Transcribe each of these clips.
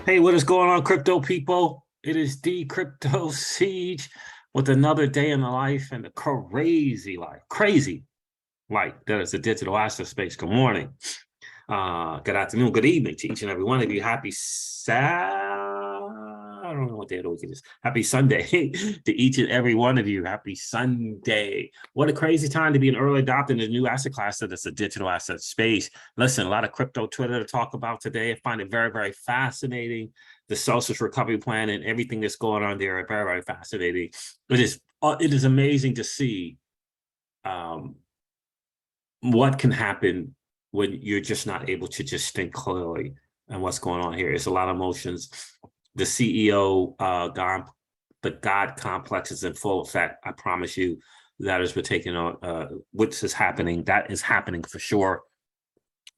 Hey, what is going on, crypto people? It is the Crypto Siege with another day in the life and the crazy life that is the digital asset space. Good morning, good afternoon, good evening to each and every one of you. Happy I don't know what day of the week it is. Happy Sunday to each and every one of you. Happy Sunday. What a crazy time to be an early adopter in the new asset class that is the digital asset space. Listen, a lot of crypto Twitter to talk about today. I find it very, very fascinating. The Celsius recovery plan and everything that's going on there are very, very fascinating. It is amazing to see what can happen when you're just not able to just think clearly and what's going on here. It's a lot of emotions. The CEO, the God complex is in full effect. I promise you that is what's taking on, what is happening. That is happening for sure.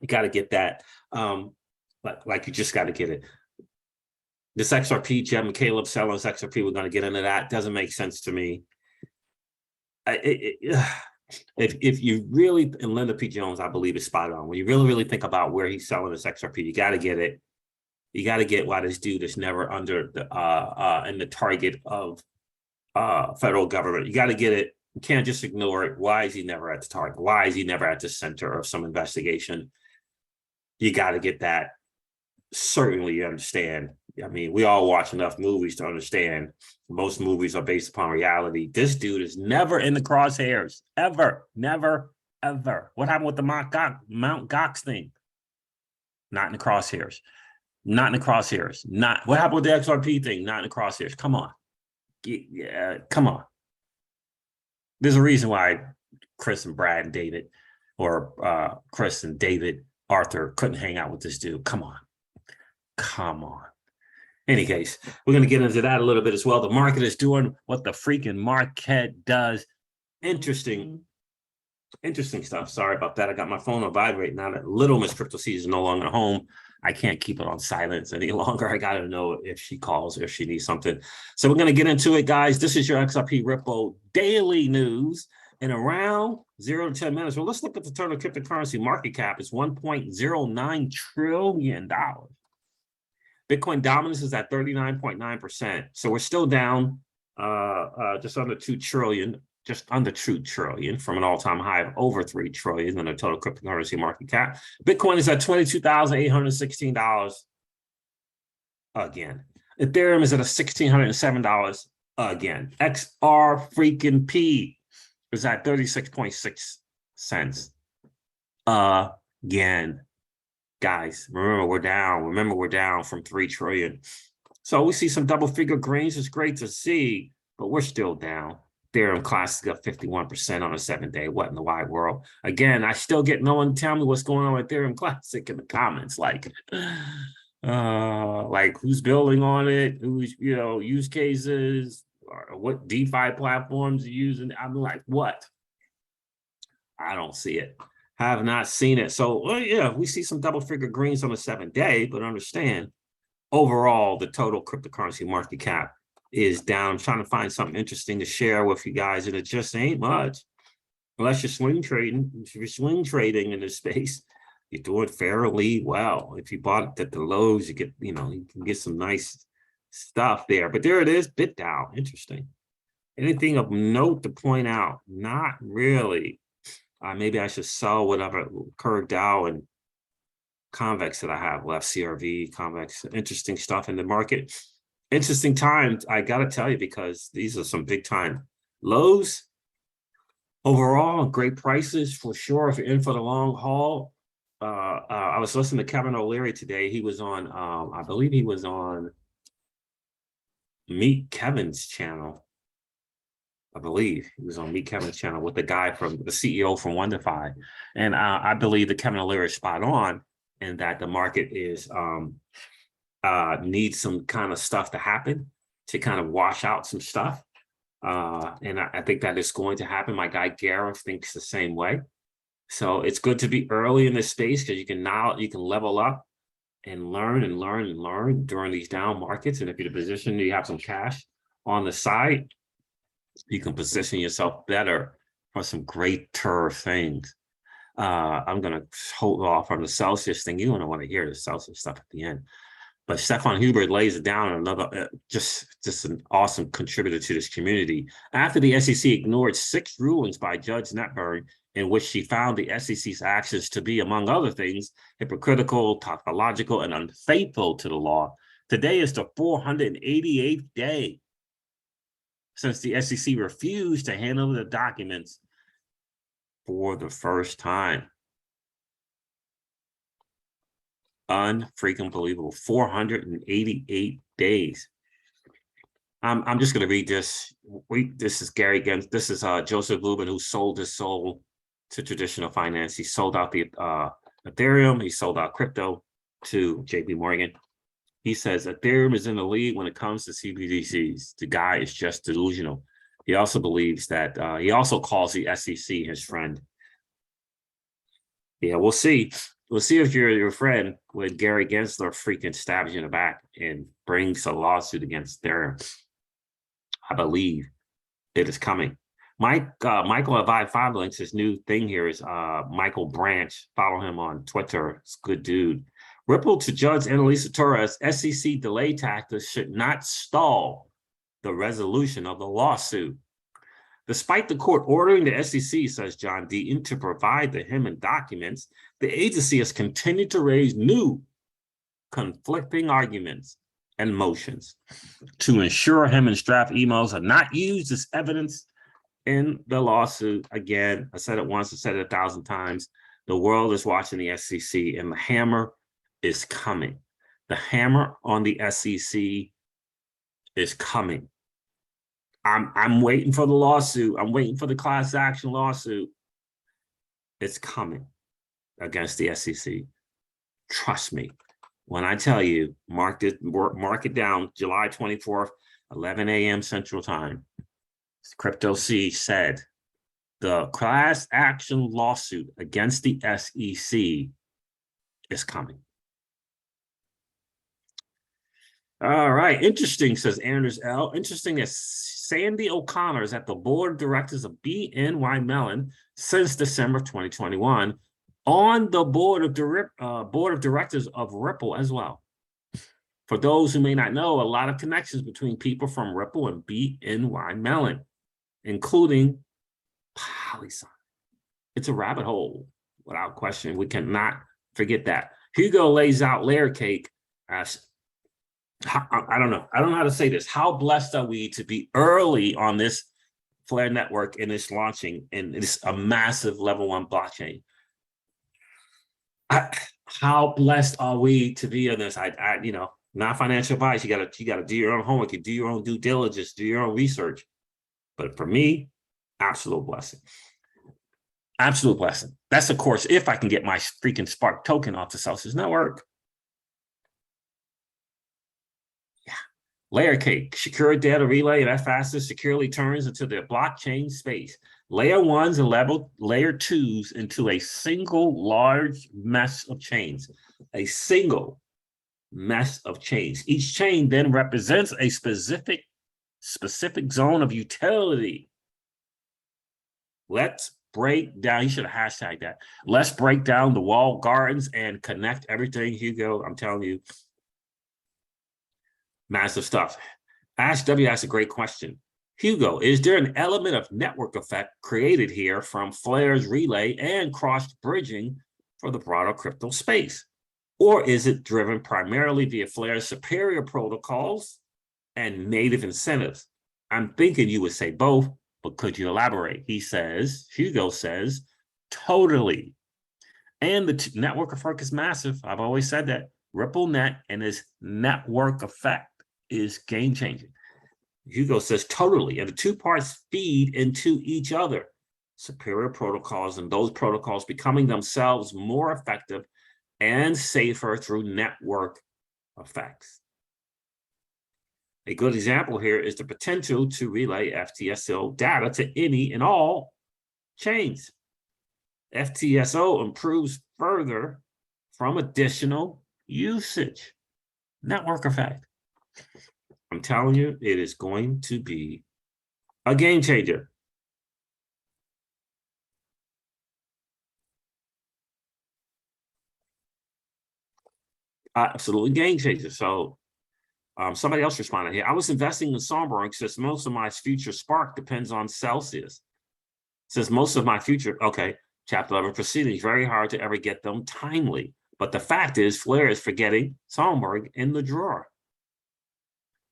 You got to get that. Like you just got to get it. This XRP, Jeb and Caleb selling this XRP, we're going to get into that. Doesn't make sense to me. If you really, and Linda P. Jones, I believe, is spot on. When you really think about where he's selling this XRP, you got to get it. You got to get why this dude is never under the in the target of federal government. You got to get it. You can't just ignore it. Why is he never at the target? Why is he never at the center of some investigation? You got to get that. Certainly, you understand. I mean, we all watch enough movies to understand most movies are based upon reality. This dude is never in the crosshairs, ever, never, ever. What happened with the Mount Gox thing? Not in the crosshairs. Not in the crosshairs. Not what happened with the XRP thing? Not in the crosshairs. Come on. Yeah, come on. There's a reason why Chris and Brad and David, or Chris and David Arthur couldn't hang out with this dude. Come on. Come on. Any case, we're going to get into that a little bit as well. The market is doing what the freaking market does. Interesting stuff. Sorry about that. I got my phone on vibrate now that little Miss Crypto C is no longer home. I can't keep it on silence any longer. I got to know if she calls or if she needs something. So we're going to get into it, guys. This is your XRP Ripple daily news in around 0 to 10 minutes. Well, let's look at the total cryptocurrency market cap. It's $1.09 trillion. Bitcoin dominance is at 39.9%. So we're still down just under 2 trillion, just under 2 trillion from an all-time high of over 3 trillion in the total cryptocurrency market cap. Bitcoin is at $22,816 again. Ethereum is at $1,607 again. XR freaking P is at 36.6 cents again. Guys, remember we're down from 3 trillion. So we see some double figure greens. It's great to see, but we're still down. Ethereum Classic up 51% on a 7-day. What in the wide world? Again, I still get no one tell me what's going on with Ethereum Classic in the comments. Like who's building on it? Who's, use cases, or what DeFi platforms are using? I'm like, what? I don't see it. Have not seen it. So, yeah, we see some double figure greens on a 7-day, but understand overall, the total cryptocurrency market cap is down. I'm trying to find something interesting to share with you guys, and it just ain't much. Unless you're swing trading. If you're swing trading in this space, you're doing fairly well. If you bought it at the lows, you get, you can get some nice stuff there. But there it is, bit down. Interesting. Anything of note to point out? Not really. Maybe I should sell whatever Curve Dow and Convex that I have left, CRV, Convex. Interesting stuff in the market. Interesting times, I got to tell you, because these are some big time lows. Overall, great prices for sure if you're in for the long haul. I was listening to Kevin O'Leary today. He was on, I believe he was on Meet Kevin's channel. I believe he was on Meet Kevin's channel with the guy from the CEO from WonderFi. And I believe that Kevin O'Leary is spot on, and that the market is needs some kind of stuff to happen to kind of wash out some stuff. And I think that is going to happen. My guy Gareth thinks the same way. So it's good to be early in this space, because you can level up and learn during these down markets. And if you're in a position, you have some cash on the side, you can position yourself better for some greater things. I'm going to hold off on the Celsius thing. You don't want to hear the Celsius stuff at the end. But Stefan Hubert lays it down, another just an awesome contributor to this community. After the SEC ignored 6 rulings by Judge Netburn in which she found the SEC's actions to be, among other things, hypocritical, tautological, and unfaithful to the law, today is the 488th day since the SEC refused to hand over the documents for the first time. Unfreaking believable. 488 days. I'm just going to read this. This is Gary again. This is Joseph Lubin, who sold his soul to traditional finance. He sold out the Ethereum. He sold out crypto to JP Morgan. He says Ethereum is in the lead when it comes to CBDCs. The guy is just delusional. He also believes that he also calls the SEC his friend. Yeah, we'll see. We'll see if you're your friend when Gary Gensler freaking stabs you in the back and brings a lawsuit against Ethereum. I believe it is coming. Michael Avi 5 links, his new thing here is Michael Branch. Follow him on Twitter. It's a good dude. Ripple to Judge Annalisa Torres, SEC delay tactics should not stall the resolution of the lawsuit. Despite the court ordering the SEC, says John Deaton, to provide the Hammond documents, the agency has continued to raise new conflicting arguments and motions to ensure Hammond's draft emails are not used as evidence in the lawsuit. Again, I said it once, I said it 1,000 times. The world is watching the SEC, and the hammer is coming. The hammer on the SEC is coming. I'm waiting for the lawsuit. I'm waiting for the class action lawsuit. It's coming against the SEC. Trust me. When I tell you, mark it down, July 24th, 11 a.m. Central Time. Crypto C said the class action lawsuit against the SEC is coming. All right. Interesting, says Anders L. Interesting that Sandy O'Connor is at the board of directors of BNY Mellon since December 2021, on the board of directors of Ripple as well. For those who may not know, a lot of connections between people from Ripple and BNY Mellon, including Polyside. It's a rabbit hole, without question. We cannot forget that. Hugo lays out LayerCake as, I don't know how to say this. How blessed are we to be early on this Flare network and it's launching, and it's a massive level 1 blockchain. How blessed are we to be on this? Not financial advice. You gotta do your own homework, you do your own due diligence, do your own research. But for me, absolute blessing. Absolute blessing. That's, of course, if I can get my freaking Spark token off the Celsius network. LayerCake, secure data relay, and that fastest securely turns into the blockchain space. Layer 1s and layer 2s into a single large mess of chains. A single mess of chains. Each chain then represents a specific zone of utility. Let's break down, you should have hashtagged that. Let's break down the walled gardens and connect everything, Hugo. I'm telling you. Massive stuff. Ash W asked a great question. Hugo, is there an element of network effect created here from Flare's relay and cross-bridging for the broader crypto space? Or is it driven primarily via Flare's superior protocols and native incentives? I'm thinking you would say both, but could you elaborate? Hugo says, totally. And the network effect is massive. I've always said that. RippleNet and its network effect is game-changing. Hugo says totally, and the two parts feed into each other. Superior protocols, and those protocols becoming themselves more effective and safer through network effects. A good example here is the potential to relay FTSO data to any and all chains. FTSO improves further from additional usage. Network effect. I'm telling you, it is going to be a game changer. Absolutely game changer. So somebody else responded here. I was investing in Songbird since most of my future spark depends on Celsius. Since most of my future, okay, Chapter 11 proceedings, very hard to ever get them timely. But the fact is, Flare is forgetting Songbird in the drawer.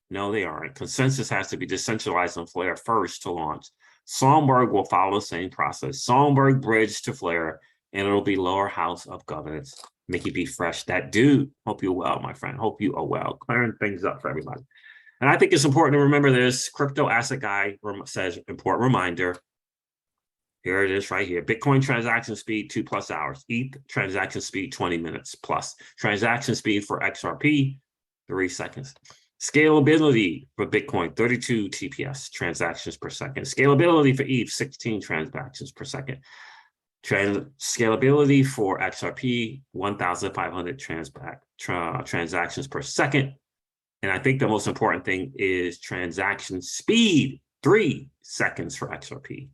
No, they aren't. Consensus has to be decentralized on Flare first to launch. Songbird will follow the same process. Songbird bridge to Flare, and it'll be lower house of governance. Mickey B. Fresh, that dude. Hope you're well, my friend. Hope you are well. Clearing things up for everybody. And I think it's important to remember this. Crypto Asset Guy says, important reminder. Here it is right here. Bitcoin transaction speed, 2+ hours. ETH transaction speed, 20 minutes plus. Transaction speed for XRP, 3 seconds. Scalability for Bitcoin, 32 TPS transactions per second. Scalability for ETH, 16 transactions per second. Scalability for XRP, 1,500 transactions per second. And I think the most important thing is transaction speed, 3 seconds for XRP.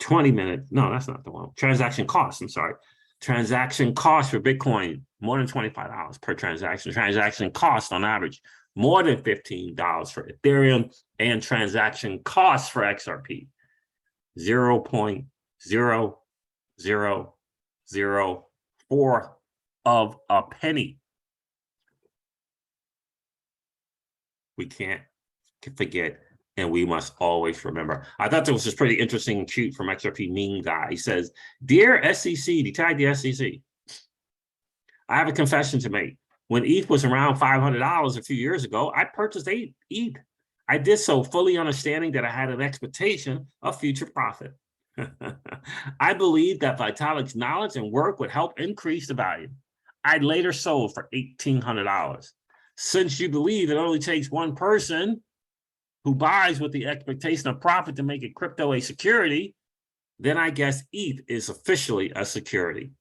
20 minutes. No, that's not the one. Transaction cost. I'm sorry. Transaction cost for Bitcoin, more than $25 per transaction. Transaction cost on average, more than $15 for Ethereum, and transaction cost for XRP, 0.0004 of a penny. We can't forget, and we must always remember. I thought this was just pretty interesting and cute from XRP meme guy. He says, "Dear SEC," he tagged the SEC. "I have a confession to make. When ETH was around $500 a few years ago, I purchased ETH. I did so fully understanding that I had an expectation of future profit. I believed that Vitalik's knowledge and work would help increase the value. I later sold for $1,800. Since you believe it only takes one person who buys with the expectation of profit to make a crypto a security, then I guess ETH is officially a security.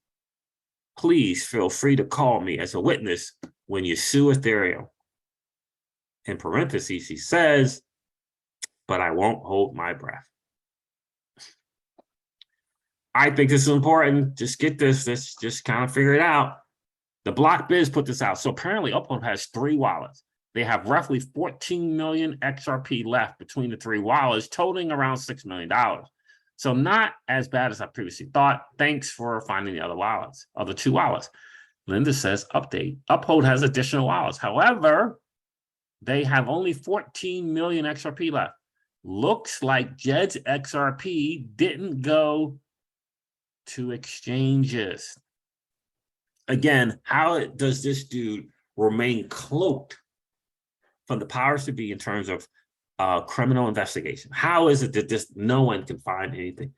Please feel free to call me as a witness when you sue Ethereum." In parentheses, he says, "But I won't hold my breath." I think this is important. Just get this. Let's just kind of figure it out. The Block Biz put this out. So apparently Uphold has 3 wallets. They have roughly 14 million XRP left between the 3 wallets, totaling around $6 million. So not as bad as I previously thought. Thanks for finding the other wallets, other 2 wallets. Linda says, update. Uphold has additional wallets. However, they have only 14 million XRP left. Looks like Jed's XRP didn't go to exchanges. Again, how does this dude remain cloaked from the powers to be in terms of criminal investigation? How is it that no one can find anything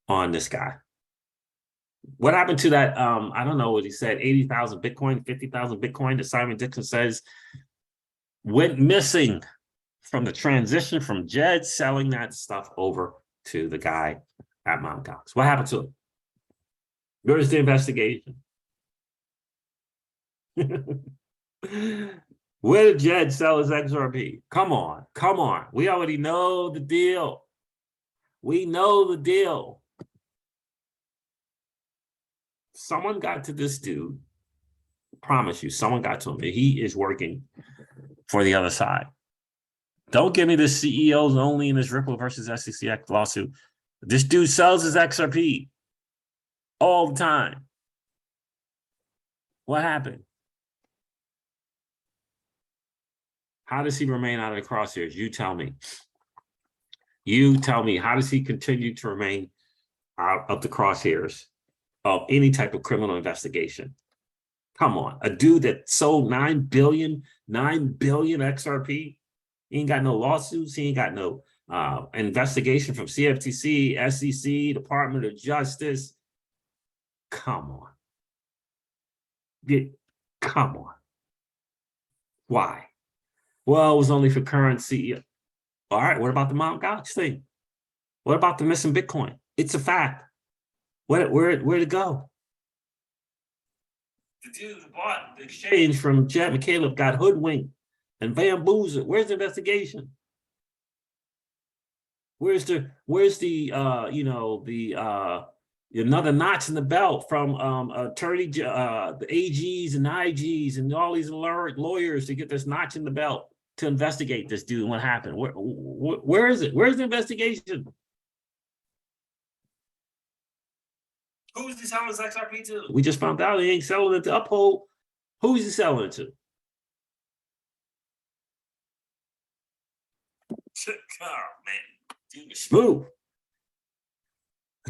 on this guy? What happened to that? I don't know what he said, 80,000 Bitcoin, 50,000 Bitcoin that Simon Dixon says went missing from the transition from Jed selling that stuff over to the guy at Mt. Gox. What happened to it? Where's the investigation? Where did Jed sell his XRP? Come on, come on. We already know the deal. We know the deal. Someone got to this dude. I promise you, someone got to him. He is working for the other side. Don't give me the CEOs only in this Ripple versus SEC lawsuit. This dude sells his XRP all the time. What happened? How does he remain out of the crosshairs? You tell me. You tell me, how does he continue to remain out of the crosshairs of any type of criminal investigation? Come on, a dude that sold 9 billion XRP, he ain't got no lawsuits, he ain't got no investigation from CFTC, SEC, Department of Justice. Come on. Come on. Why? Well, it was only for current CEO. All right, what about the Mt. Gox thing? What about the missing Bitcoin? It's a fact. Where'd it go? The dude who bought the exchange from Jed McCaleb got hoodwinked and bamboozled. Where's the investigation? Where's the Another notch in the belt from the AGs and IGs and all these lawyers to get this notch in the belt to investigate this dude and what happened. Where is it? Where's the investigation? Who's he selling his XRP to? We just found out he ain't selling it to Uphold. Who's he selling it to? Oh, man. Dude is smooth.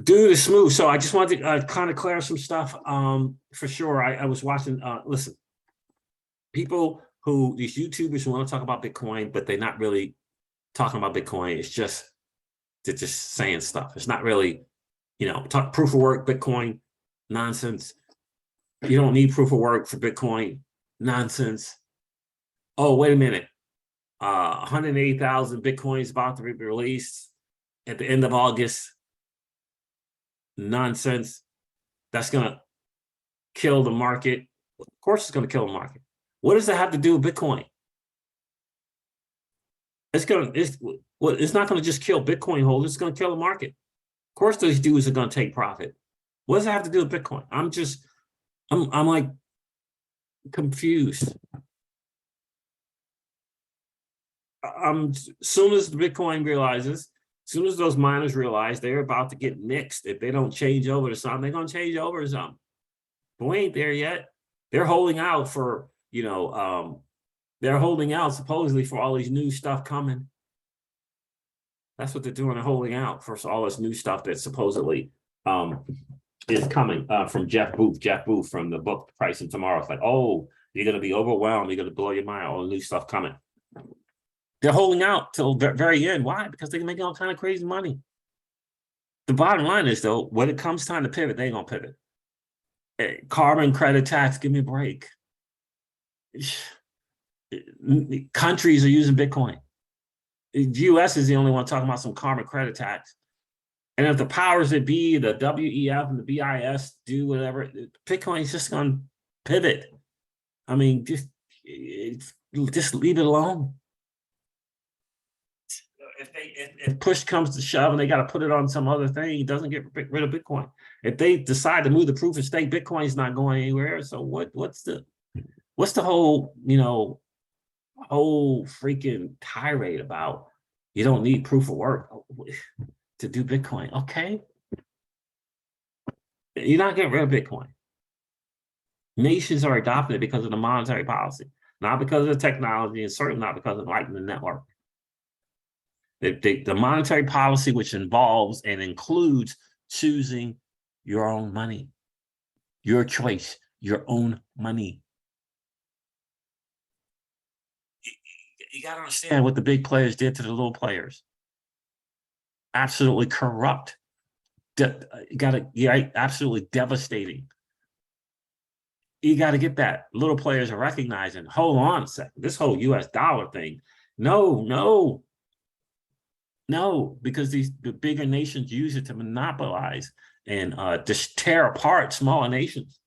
Dude is smooth. So I just wanted to kind of clear some stuff. For sure, I was watching, listen, people who, these YouTubers who want to talk about Bitcoin, but they're not really talking about Bitcoin. It's just, they're just saying stuff. It's not really, you know, talk proof of work, Bitcoin, nonsense. You don't need proof of work for Bitcoin, nonsense. Oh, wait a minute. 180,000 Bitcoins about to be released at the end of August. Nonsense. That's going to kill the market. Of course it's going to kill the market. What does that have to do with Bitcoin? It's not going to just kill Bitcoin holders. It's going to kill the market. Of course those dudes are going to take profit. What does that have to do with Bitcoin? I'm like confused. Soon as the Bitcoin realizes, soon as those miners realize they're about to get mixed, if they don't change over to something, they're going to change over to something. But we ain't there yet. They're holding out for, you know, they're holding out supposedly for all these new stuff coming. That's what they're doing. They're holding out for all this new stuff that supposedly is coming from Jeff Booth. Jeff Booth from the book Price of Tomorrow. It's like, oh, you're going to be overwhelmed. You're going to blow your mind. All the new stuff coming. They're holding out till the very end. Why? Because they're making all kind of crazy money. The bottom line is, though, when it comes time to pivot, they ain't going to pivot. Carbon credit tax, give me a break. Countries are using Bitcoin. The U.S. is the only one talking about some carbon credit tax. And if the powers that be, the WEF and the BIS do whatever, Bitcoin is just going to pivot. I mean, just leave it alone. If push comes to shove and they got to put it on some other thing, it doesn't get rid of Bitcoin. If they decide to move the proof of stake, Bitcoin is not going anywhere. So what's the whole, you know, whole freaking tirade about you don't need proof of work to do Bitcoin? Okay. You're not getting rid of Bitcoin. Nations are adopting it because of the monetary policy, not because of the technology, and certainly not because of Lightning Network. The monetary policy, which involves and includes choosing your own money, your choice, your own money. You got to understand what the big players did to the little players. Absolutely corrupt. Absolutely devastating. You got to get that. Little players are recognizing, hold on a second, this whole US dollar thing. No, because the bigger nations use it to monopolize and just tear apart smaller nations.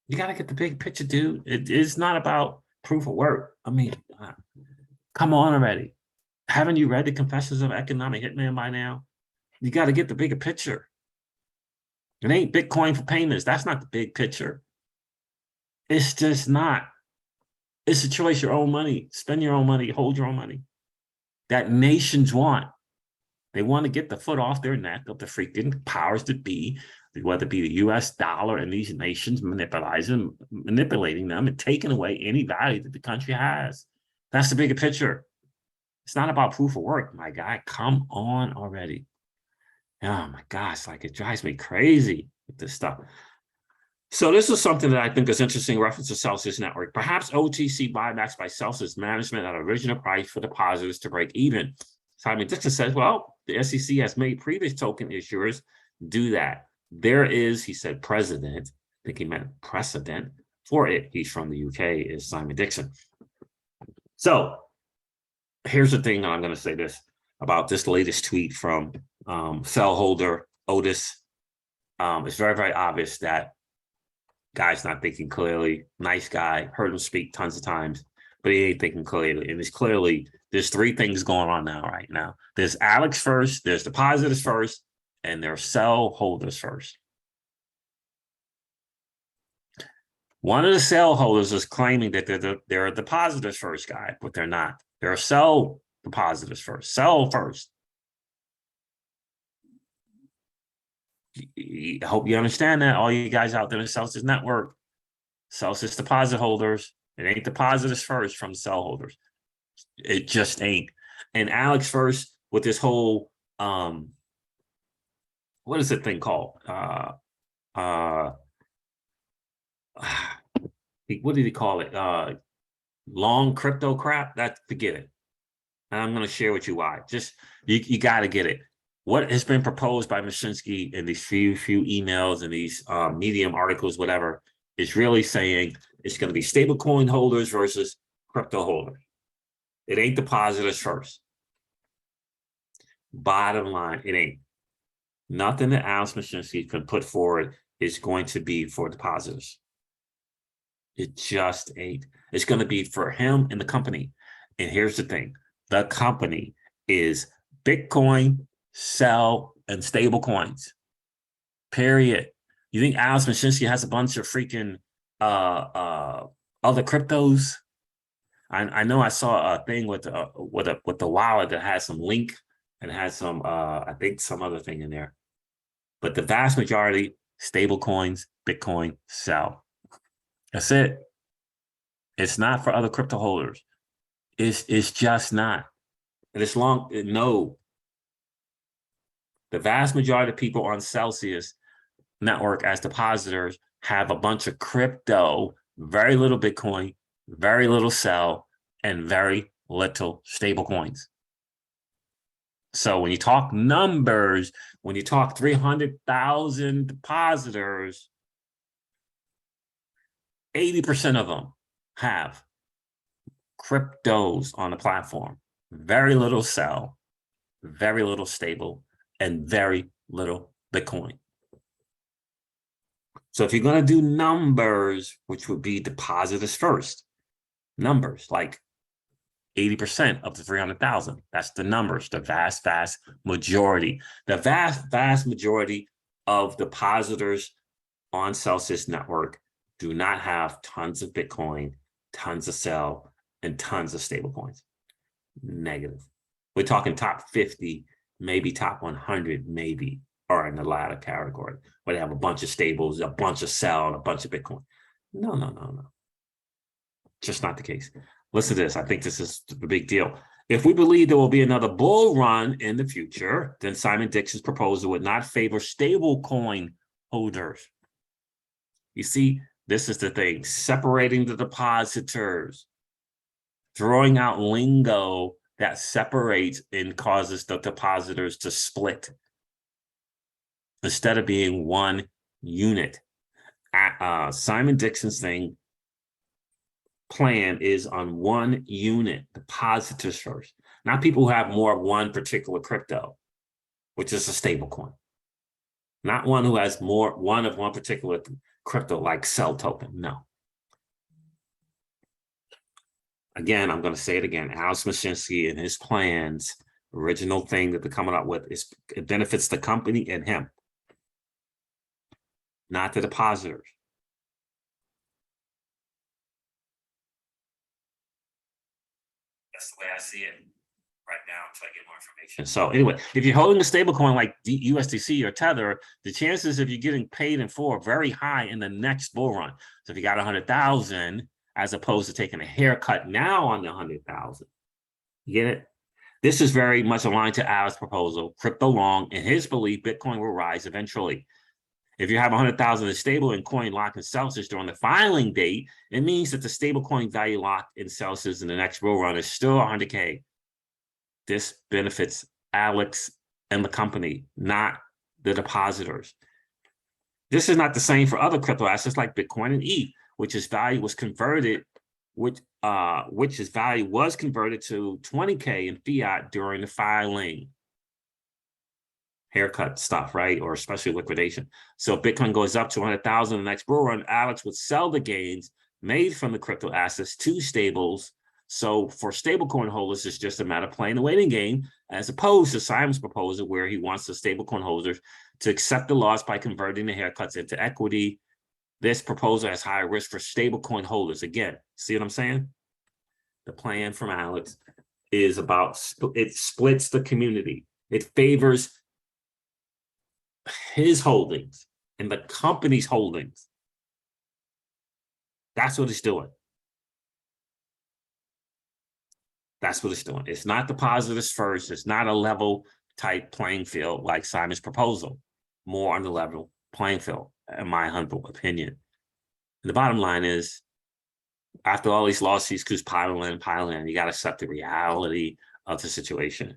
You got to get the big picture, dude. It's not about proof of work. I mean, come on already. Haven't you read the Confessions of an Economic Hitman by now? You got to get the bigger picture. It ain't Bitcoin for payments. That's not the big picture. It's just not. It's a choice, your own money. Spend your own money, hold your own money. That nations want. They want to get the foot off their neck of the freaking powers that be, whether it be the US dollar and these nations manipulating them and taking away any value that the country has. That's the bigger picture. It's not about proof of work, my guy. Come on already. Oh my gosh, like it drives me crazy with this stuff. So this is something that I think is interesting, reference to Celsius Network. Perhaps OTC buybacks by Celsius management at original price for depositors to break even. Simon Dixon says, well, the SEC has made previous token issuers do that. There is, he said, precedent. I think he meant precedent for it. He's from the UK, is Simon Dixon. So here's the thing, I'm going to say this about this latest tweet from cell holder Otis. It's very, very obvious that guy's not thinking clearly. Nice guy, heard him speak tons of times, but he ain't thinking clearly. And it's clearly, there's three things going on right now. There's Alex first, there's depositors first, and they're sell holders first. One of the sell holders is claiming that they're depositors first, guy, but they're not. They're sell depositors first. Sell first. I hope you understand that, all you guys out there in the Celsius network. Celsius deposit holders. It ain't depositors first from sell holders. It just ain't. And Alex first with this whole what is the thing called? What did he call it? Long crypto crap? That forget it. And I'm going to share with you why. Just you got to get it. What has been proposed by Mashinsky in these few emails and these Medium articles, whatever, is really saying it's going to be stablecoin holders versus crypto holders. It ain't depositors first. Bottom line, it ain't. Nothing that Alex Mashinsky can put forward is going to be for depositors. It just ain't. It's going to be for him and the company. And here's the thing. The company is Bitcoin, sell, and stable coins. Period. You think Alex Mashinsky has a bunch of freaking other cryptos? I know I saw a thing with the wallet that has some link and has some I think some other thing in there. But the vast majority, stable coins, Bitcoin, sell. That's it. It's not for other crypto holders. It's just not. And it's long, no. The vast majority of people on Celsius network as depositors have a bunch of crypto, very little Bitcoin, very little sell, and very little stable coins. So when you talk numbers, when you talk 300,000 depositors, 80% of them have cryptos on the platform. Very little sell, very little stable, and very little Bitcoin. So if you're going to do numbers, which would be depositors first, numbers like 80% of the 300,000, that's the numbers, the vast majority. The vast majority of depositors on Celsius network do not have tons of Bitcoin, tons of sell, and tons of stable coins. Negative. We're talking top 50, maybe top 100, maybe, are in the latter category, where they have a bunch of stables, a bunch of sell, and a bunch of Bitcoin. No. Just not the case. Listen to this. I think this is the big deal. If we believe there will be another bull run in the future, then Simon Dixon's proposal would not favor stable coin holders. You see, this is the thing, separating the depositors, throwing out lingo that separates and causes the depositors to split instead of being one unit. Simon Dixon's plan is on one unit, depositors first, not people who have more of one particular crypto, which is a stable coin. Not one who has one of one particular crypto like Cell token. No. Again, I'm going to say it again. Alex Mashinsky and his plans, original thing that they're coming up with, is it benefits the company and him, not the depositors. That's the way I see it right now until I get more information. So anyway, if you're holding a stable coin like USDC or Tether, the chances of you getting paid in full are very high in the next bull run. So if you got 100,000, as opposed to taking a haircut now on the 100,000, you get it? This is very much aligned to Alex's proposal. Crypto long, in his belief, Bitcoin will rise eventually. If you have 100,000 in stable and coin locked in Celsius during the filing date, it means that the stable coin value locked in Celsius in the next bull run is still 100K. This benefits Alex and the company, not the depositors. This is not the same for other crypto assets like Bitcoin and ETH, which's value was converted, which's value was converted to 20K in fiat during the filing. Haircut stuff, right? Or especially liquidation. So if Bitcoin goes up to 100,000 in the next bull run, Alex would sell the gains made from the crypto assets to stables. So for stablecoin holders, it's just a matter of playing the waiting game as opposed to Simon's proposal, where he wants the stablecoin holders to accept the loss by converting the haircuts into equity. This proposal has higher risk for stablecoin holders. Again, see what I'm saying? The plan from Alex is about, it splits the community. It favors his holdings and the company's holdings. That's what it's doing. That's what it's doing. It's not depositors first. It's not a level type playing field like Simon's proposal. More on the level playing field, in my humble opinion. And the bottom line is, after all these lawsuits keep piling in, you got to accept the reality of the situation.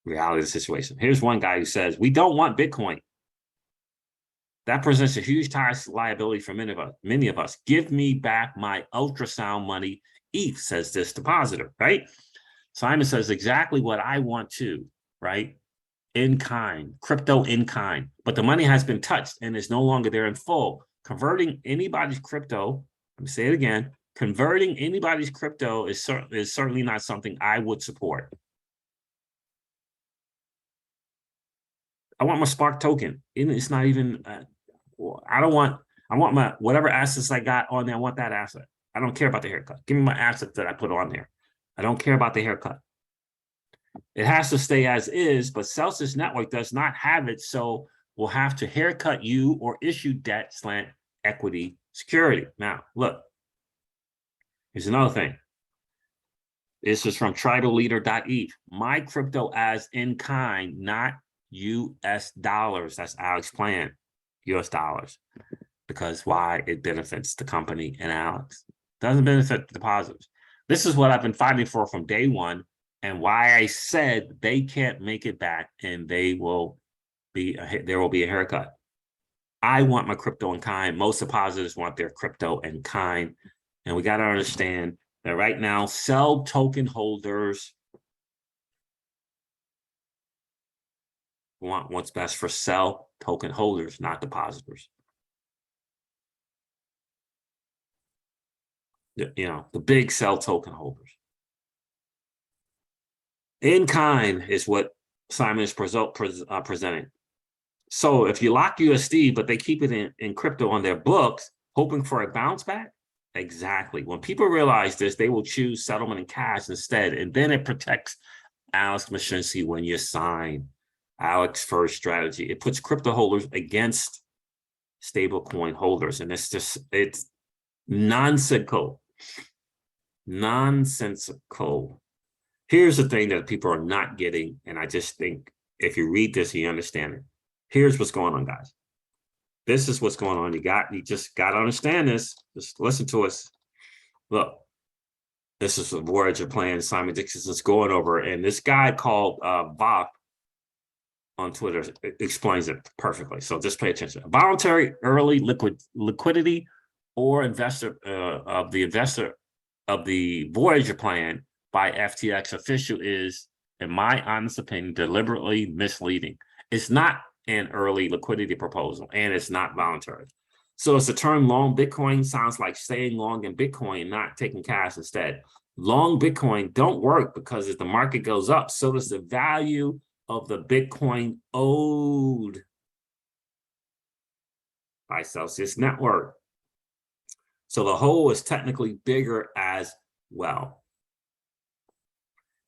Reality of the situation. Here's one guy who says, we don't want Bitcoin. That presents a huge tax liability for many of us. Give me back my ultrasound money, ETH, says this depositor, right? Simon says exactly what I want to, right? In kind, crypto in kind. But the money has been touched and is no longer there in full. Converting anybody's crypto, let me say it again, converting anybody's crypto is certainly not something I would support. I want my Spark token. It's not even, I want my, whatever assets I got on there, I want that asset. I don't care about the haircut. Give me my asset that I put on there. I don't care about the haircut. It has to stay as is, but Celsius Network does not have it, so we'll have to haircut you or issue debt slant equity security. Now, look, here's another thing. This is from TriDoLeader.eth. My crypto as in kind, not US dollars. That's Alex's plan. US dollars. Because why? It benefits the company and Alex. Doesn't benefit the depositors. This is what I've been fighting for from day one, and why I said they can't make it back and there will be a haircut. I want my crypto in kind. Most depositors want their crypto in kind. And we got to understand that right now, sell token holders want what's best for sell token holders, not depositors. You know, the big sell token holders. In kind is what Simon is presenting. So if you lock USD, but they keep it in crypto on their books, hoping for a bounce back, exactly. When people realize this, they will choose settlement in cash instead, and then it protects Alex Mashinsky when you sign Alex first strategy. It puts crypto holders against stablecoin holders, and it's nonsensical. Nonsensical. Here's the thing that people are not getting, and I just think if you read this, you understand it. Here's what's going on, guys. This is what's going on. You just got to understand this. Just listen to us. Look, this is the Voyager plan Simon Dixon's going over, and this guy called Bob on Twitter explains it perfectly. So just pay attention. A voluntary early liquidity or investor of the Voyager plan by FTX official is, in my honest opinion, deliberately misleading. It's not an early liquidity proposal, and it's not voluntary. So it's the term long Bitcoin sounds like staying long in Bitcoin, not taking cash instead. Long Bitcoin don't work because as the market goes up, so does the value of the Bitcoin owed by Celsius Network. So the whole is technically bigger as well.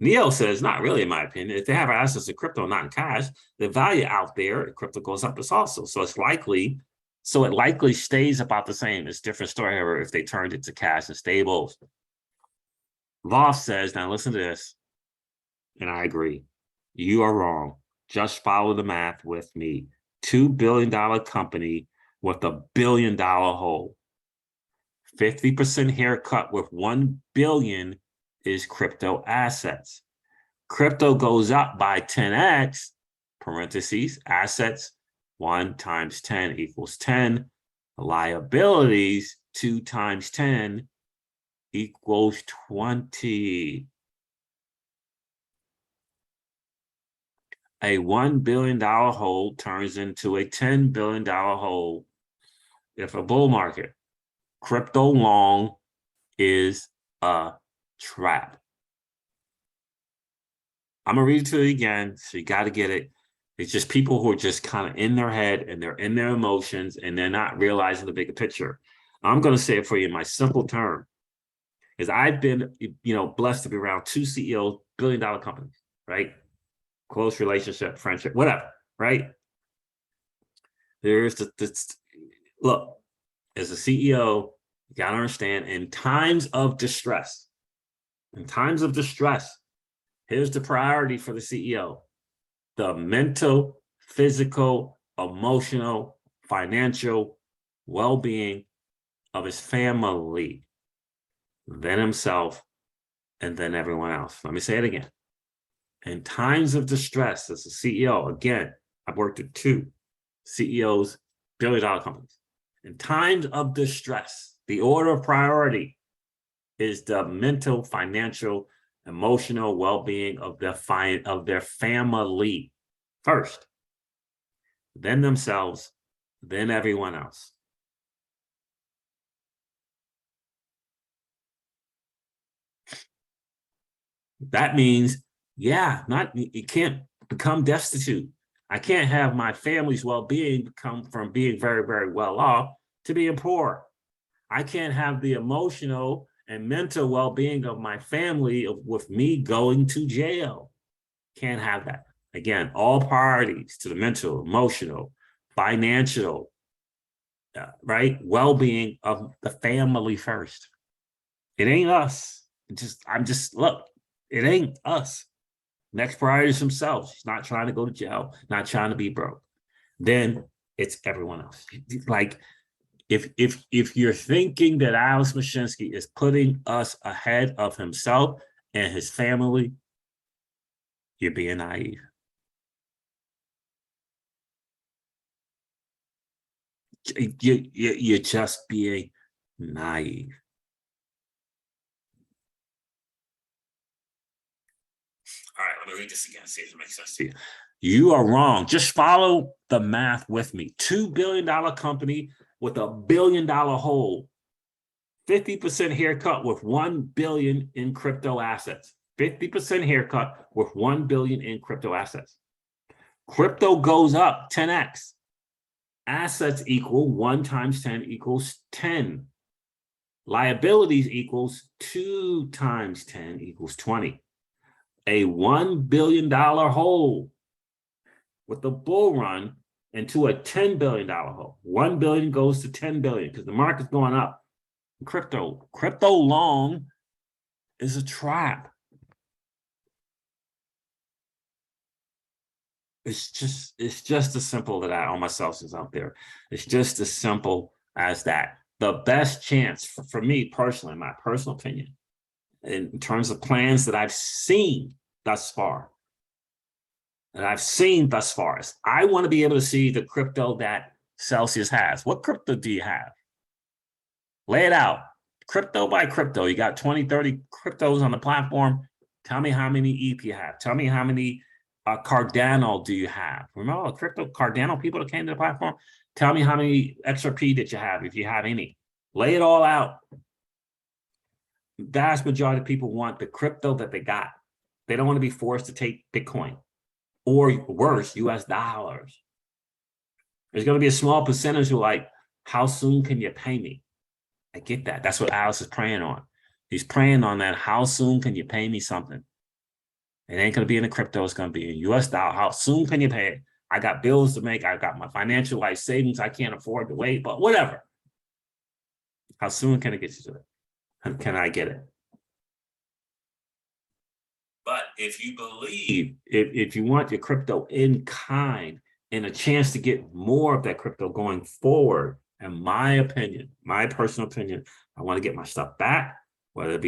Neo says, not really, in my opinion. If they have access to crypto, not in cash, the value out there, the crypto goes up as also. So it's likely, so it likely stays about the same. It's a different story, however, if they turned it to cash and stables. Voss says, now listen to this, and I agree. You are wrong. Just follow the math with me. $2 billion company with $1 billion hole. 50% haircut with $1 billion is crypto assets. Crypto goes up by 10x, parentheses, assets, 1 times 10 equals 10. Liabilities, 2 times 10 equals 20. A $1 billion hold turns into a $10 billion hold if a bull market. Crypto long is a trap. I'm gonna read it to you again, so you got to get it. It's just people who are just kind of in their head and they're in their emotions and they're not realizing the bigger picture. I'm gonna say it for you in my simple term, is I've been, blessed to be around two CEOs, billion-dollar companies, right? Close relationship, friendship, whatever, right? There's this look, as a CEO, you got to understand in times of distress, here's the priority for the CEO: the mental, physical, emotional, financial well-being of his family, then himself, and then everyone else. Let me say it again. In times of distress, as a CEO, again, I've worked with two CEOs, billion-dollar companies. In times of distress, the order of priority is the mental, financial, emotional well-being of their family first, then themselves, then everyone else. That means, you can't become destitute. I can't have my family's well-being come from being very, very well off to being poor. I can't have the emotional and mental well-being of my family with me going to jail. Can't have that. Again, all priorities to the mental, emotional, financial, right? Well-being of the family first. It ain't us. Look, it ain't us. Next priority is himself. He's not trying to go to jail, not trying to be broke. Then it's everyone else. Like, if you're thinking that Alex Mashinsky is putting us ahead of himself and his family, you're being naive. You're just being naive. All right, let me read this again, see if it makes sense to you. You are wrong. Just follow the math with me. $2 billion company with $1 billion hole, 50% haircut with $1 billion in crypto assets. 50% haircut with $1 billion in crypto assets. Crypto goes up 10x. Assets equal 1 times 10 equals 10. Liabilities equals 2 times 10 equals 20. A $1 billion hole with the bull run into a $10 billion hole. 1 billion goes to 10 billion because the market's going up. Crypto long is a trap. It's just as simple as that. All my selfies out there. It's just as simple as that. The best chance for me personally, my personal opinion, in terms of plans that I've seen thus far, is I want to be able to see the crypto that Celsius has. What crypto do you have? Lay it out. Crypto by crypto. You got 20, 30 cryptos on the platform. Tell me how many ETH you have. Tell me how many Cardano do you have? Remember all the crypto Cardano people that came to the platform? Tell me how many XRP that you have, if you have any. Lay it all out. Vast majority of people want the crypto that they got. They don't want to be forced to take Bitcoin or worse, US dollars. There's going to be a small percentage who like, how soon can you pay me? I get that. That's what Alice is praying on. He's praying on that. How soon can you pay me something? It ain't going to be in the crypto. It's going to be in US dollar. How soon can you pay it? I got bills to make. I got my financial life savings. I can't afford to wait, but whatever. How soon can I get you to it? Can I get it? But if you believe, if you want your crypto in kind and a chance to get more of that crypto going forward, in my opinion, my personal opinion, I want to get my stuff back, whether it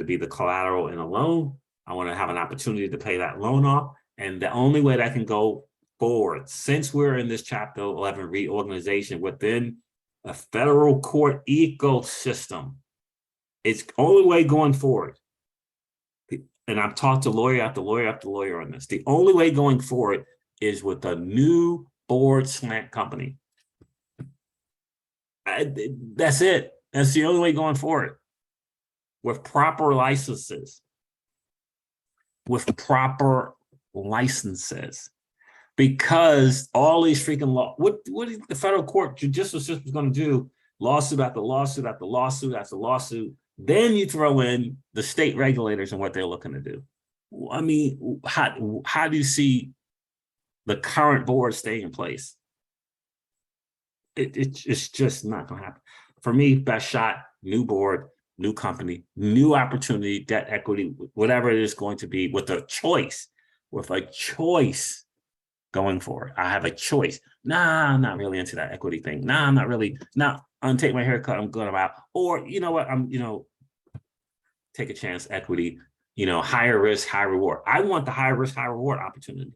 be the collateral in a loan. I want to have an opportunity to pay that loan off. And the only way that I can go forward, since we're in this Chapter 11 reorganization within a federal court ecosystem, it's the only way going forward. And I've talked to lawyer after lawyer after lawyer on this. The only way going forward is with a new board slant company. That's it. That's the only way going forward. With proper licenses, with proper licenses, because all these freaking law, what is the federal court judicial system going to do? Lawsuit after lawsuit after lawsuit after lawsuit. Then you throw in the state regulators and what they're looking to do. I mean, how do you see the current board stay in place? It's just not going to happen. For me, best shot, new board, new company, new opportunity, debt, equity, whatever it is going to be, with a choice going forward. I have a choice. Nah, I'm not really into that equity thing. Nah, I'm not really. Nah, I'm gonna take my haircut. I'm going about. Or you know what? I'm take a chance. Equity. Higher risk, high reward. I want the high risk, high reward opportunity.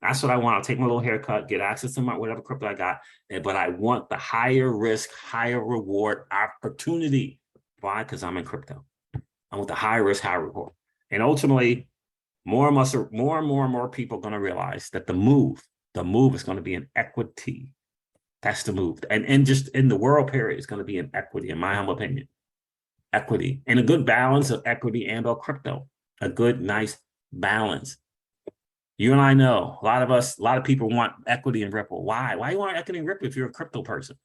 That's what I want. I'll take my little haircut, get access to my whatever crypto I got, but I want the higher risk, higher reward opportunity. Why? Because I'm in crypto. I want the high risk, high reward. And ultimately, more and more people are going to realize that the move is going to be in equity. That's the move. And just in the world period, it's going to be in equity, in my humble opinion. Equity, and a good balance of equity and or crypto. A good, nice balance. You and I know, a lot of people want equity in Ripple. Why? Why you want equity in Ripple if you're a crypto person?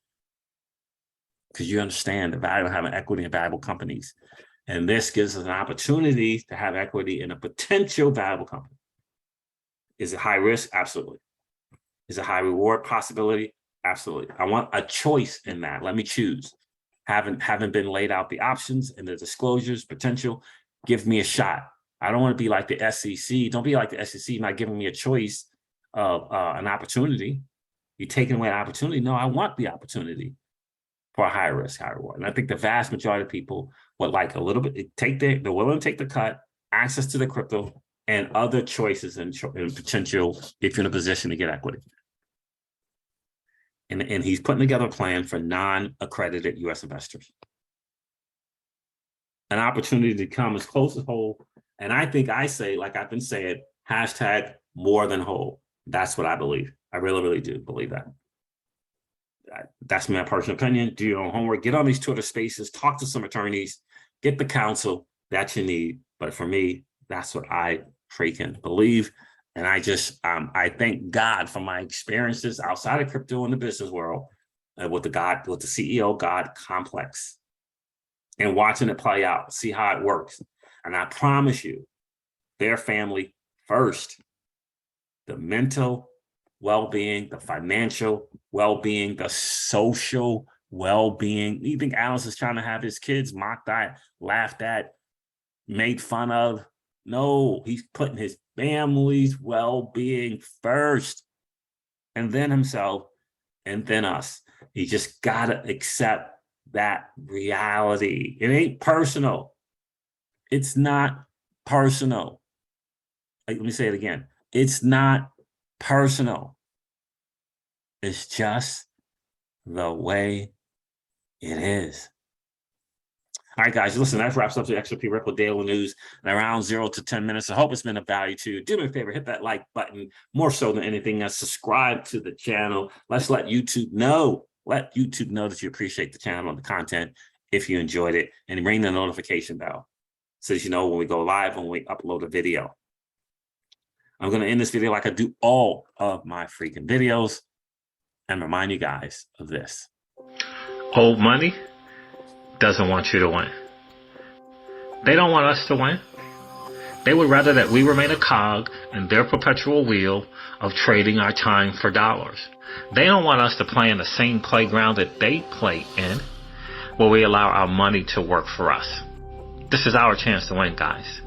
Because you understand the value of having equity in valuable companies. And this gives us an opportunity to have equity in a potential valuable company. Is it high risk? Absolutely. Is it high reward possibility? Absolutely. I want a choice in that. Let me choose. Haven't been laid out the options and the disclosures, potential. Give me a shot. I don't want to be like the SEC. Don't be like the SEC, not giving me a choice of an opportunity. You're taking away an opportunity. No, I want the opportunity for a high risk, high reward. And I think the vast majority of people would like a little bit, they're willing to take the cut, access to the crypto, and other choices and potential if you're in a position to get equity. And he's putting together a plan for non-accredited U.S. investors. An opportunity to come as close as whole. And I think I say, like I've been saying, hashtag more than whole. That's what I believe. I really, really do believe that. That's my personal opinion. Do your own homework. Get on these Twitter spaces. Talk to some attorneys. Get the counsel that you need. But for me, that's what I freaking believe. And I just, I thank God for my experiences outside of crypto in the business world with the CEO God complex and watching it play out, see how it works. And I promise you, their family first, the mental well-being, the financial well-being, the social well-being. You think Alice is trying to have his kids mocked at, laughed at, made fun of? No, he's putting his family's well-being first, and then himself, and then us. You just gotta accept that reality. It ain't personal. It's not personal. Let me say it again. It's not personal. It's just the way it is. All right, guys, listen, that wraps up the XRP Ripple Daily News in around 0 to 10 minutes. I hope it's been of value to you. Do me a favor, hit that like button. More so than anything else, subscribe to the channel. Let's let YouTube know. Let YouTube know that you appreciate the channel and the content if you enjoyed it. And ring the notification bell so that you know when we go live, when we upload a video. I'm going to end this video like I do all of my freaking videos and remind you guys of this. Old money doesn't want you to win. They don't want us to win. They would rather that we remain a cog in their perpetual wheel of trading our time for dollars. They don't want us to play in the same playground that they play in, where we allow our money to work for us. This is our chance to win, guys.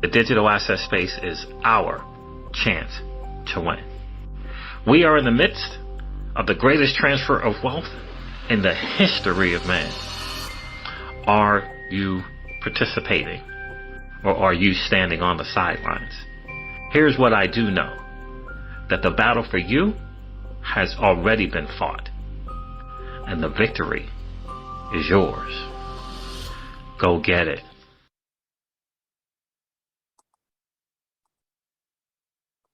The digital asset space is our chance to win. We are in the midst of the greatest transfer of wealth in the history of man. Are you participating, or are you standing on the sidelines? Here's what I do know, that the battle for you has already been fought, and the victory is yours. Go get it.